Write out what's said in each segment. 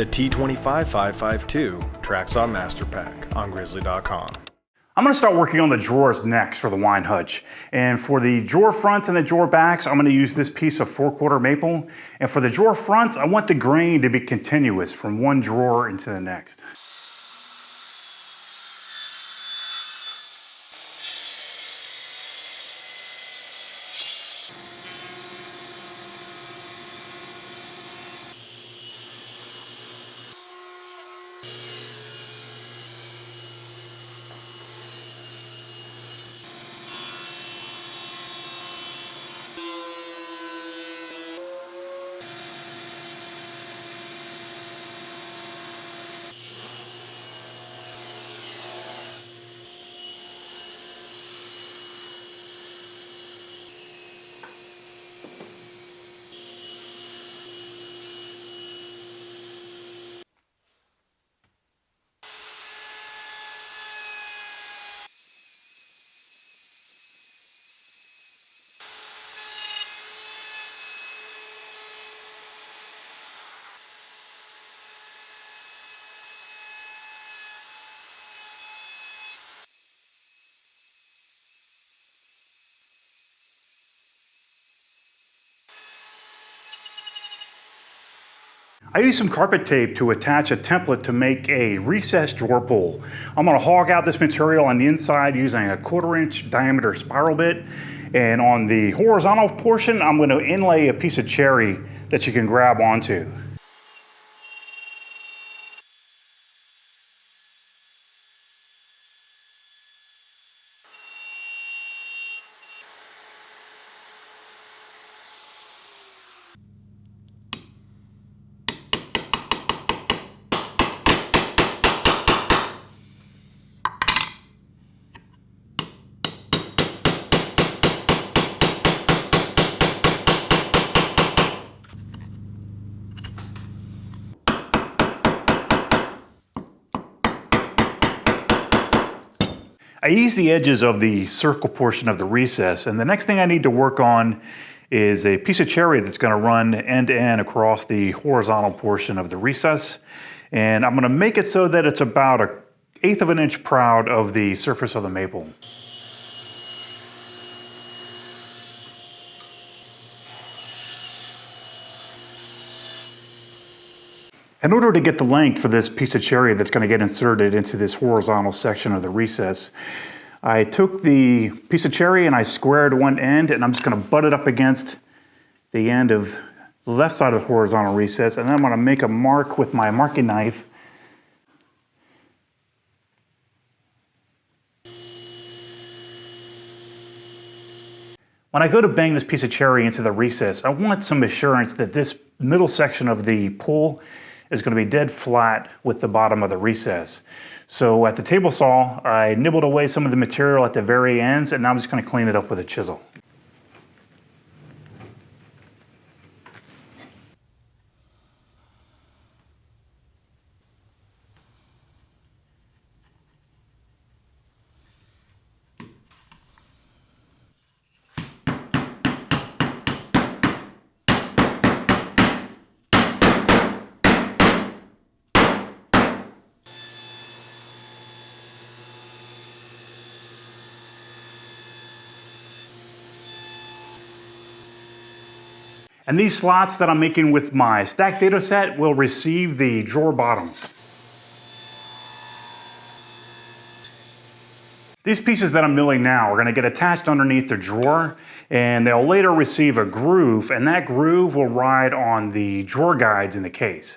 the T25552 Traxxon Master Pack on Grizzly.com. I'm going to start working on the drawers next for the wine hutch. And for the drawer fronts and the drawer backs, I'm going to use this piece of 4/4 maple. And for the drawer fronts, I want the grain to be continuous from one drawer into the next. I use some carpet tape to attach a template to make a recessed drawer pull. I'm going to hog out this material on the inside using a 1/4 inch diameter spiral bit. And on the horizontal portion, I'm going to inlay a piece of cherry that you can grab onto. I ease the edges of the circle portion of the recess, and the next thing I need to work on is a piece of cherry that's going to run end to end across the horizontal portion of the recess. And I'm going to make it so that it's about 1/8 of an inch proud of the surface of the maple. In order to get the length for this piece of cherry that's going to get inserted into this horizontal section of the recess, I took the piece of cherry and I squared one end, and I'm just going to butt it up against the end of the left side of the horizontal recess, and then I'm going to make a mark with my marking knife. When I go to bang this piece of cherry into the recess, I want some assurance that this middle section of the pull is going to be dead flat with the bottom of the recess. So at the table saw, I nibbled away some of the material at the very ends, and now I'm just going to clean it up with a chisel. And these slots that I'm making with my stack dado set will receive the drawer bottoms. These pieces that I'm milling now are going to get attached underneath the drawer, and they'll later receive a groove, and that groove will ride on the drawer guides in the case.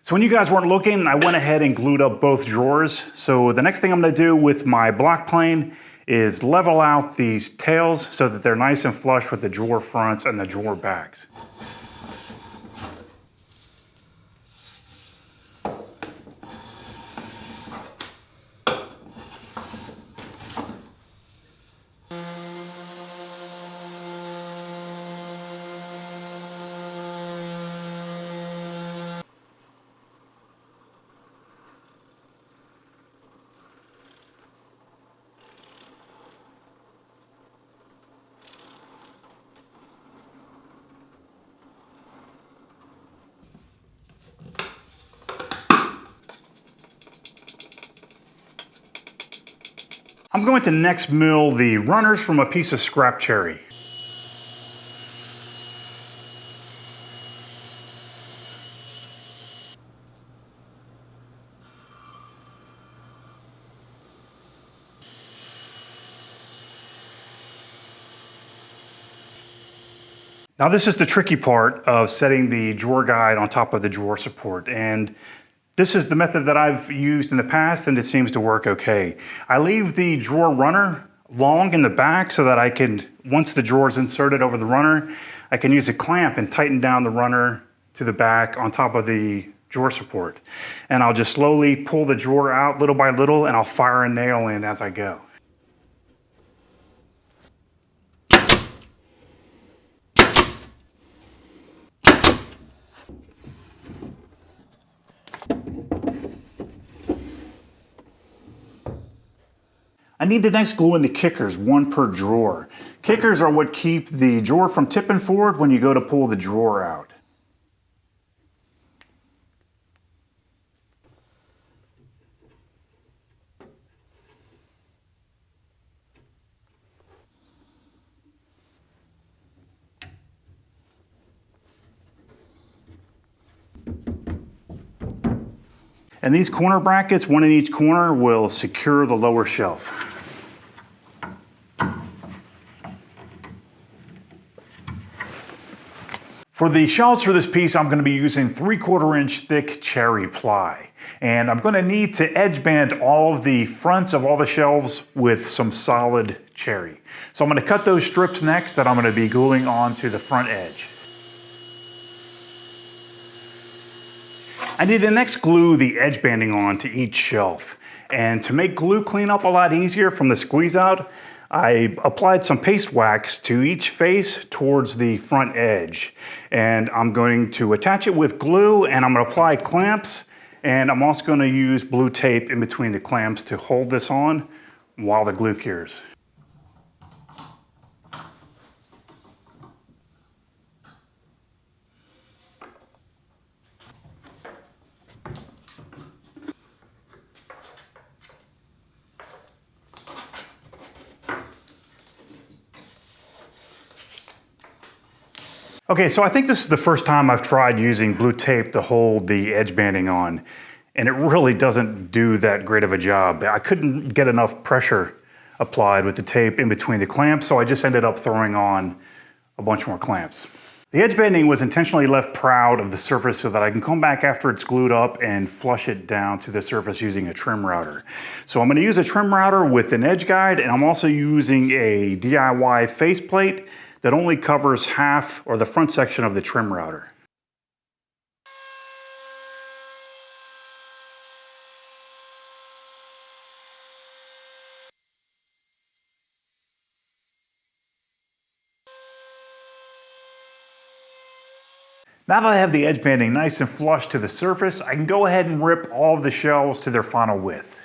So when you guys weren't looking, I went ahead and glued up both drawers. So the next thing I'm gonna do with my block plane is level out these tails so that they're nice and flush with the drawer fronts and the drawer backs. I'm going to next mill the runners from a piece of scrap cherry. Now this is the tricky part of setting the drawer guide on top of the drawer support, and this is the method that I've used in the past and it seems to work okay. I leave the drawer runner long in the back so that I can, once the drawer is inserted over the runner, I can use a clamp and tighten down the runner to the back on top of the drawer support. And I'll just slowly pull the drawer out little by little and I'll fire a nail in as I go. I need to next glue in the kickers, one per drawer. Kickers are what keep the drawer from tipping forward when you go to pull the drawer out. And these corner brackets, one in each corner, will secure the lower shelf. For the shelves for this piece, I'm going to be using 3/4 inch thick cherry ply. And I'm going to need to edge band all of the fronts of all the shelves with some solid cherry. So I'm going to cut those strips next that I'm going to be gluing onto the front edge. I need to next glue the edge banding on to each shelf. And to make glue cleanup a lot easier from the squeeze out, I applied some paste wax to each face towards the front edge. And I'm going to attach it with glue and I'm going to apply clamps. And I'm also going to use blue tape in between the clamps to hold this on while the glue cures. Okay, so I think this is the first time I've tried using blue tape to hold the edge banding on, and it really doesn't do that great of a job. I couldn't get enough pressure applied with the tape in between the clamps, so I just ended up throwing on a bunch more clamps. The edge banding was intentionally left proud of the surface so that I can come back after it's glued up and flush it down to the surface using a trim router. So I'm going to use a trim router with an edge guide, and I'm also using a DIY faceplate that only covers half or the front section of the trim router. Now that I have the edge banding nice and flush to the surface, I can go ahead and rip all of the shelves to their final width.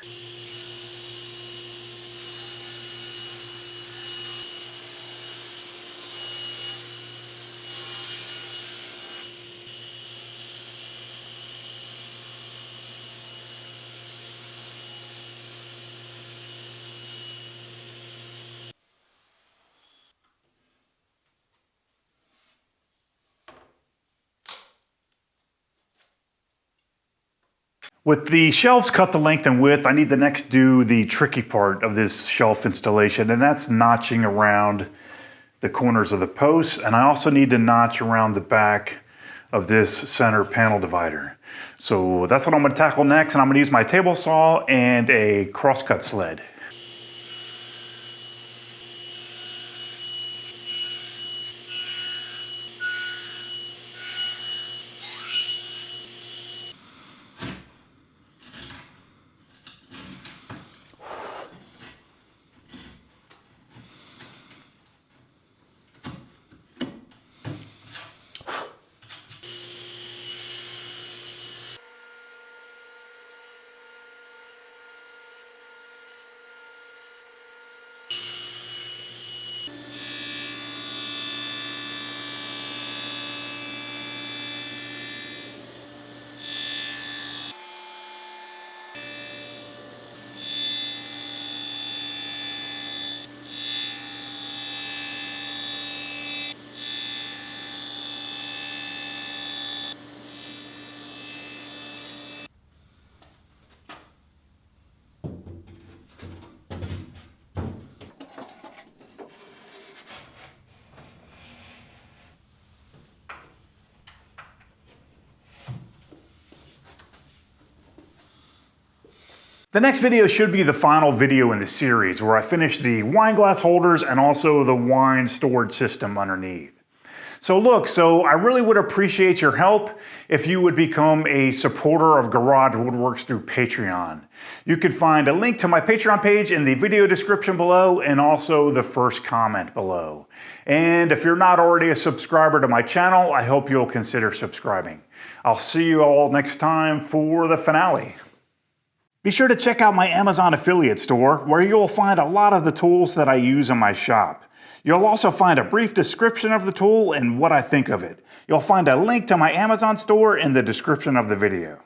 With the shelves cut to length and width, I need to next do the tricky part of this shelf installation, and that's notching around the corners of the posts. And I also need to notch around the back of this center panel divider. So that's what I'm gonna tackle next, and I'm gonna use my table saw and a crosscut sled. The next video should be the final video in the series where I finish the wine glass holders and also the wine storage system underneath. So I really would appreciate your help if you would become a supporter of Garage Woodworks through Patreon. You can find a link to my Patreon page in the video description below and also the first comment below. And if you're not already a subscriber to my channel, I hope you'll consider subscribing. I'll see you all next time for the finale. Be sure to check out my Amazon affiliate store where you'll find a lot of the tools that I use in my shop. You'll also find a brief description of the tool and what I think of it. You'll find a link to my Amazon store in the description of the video.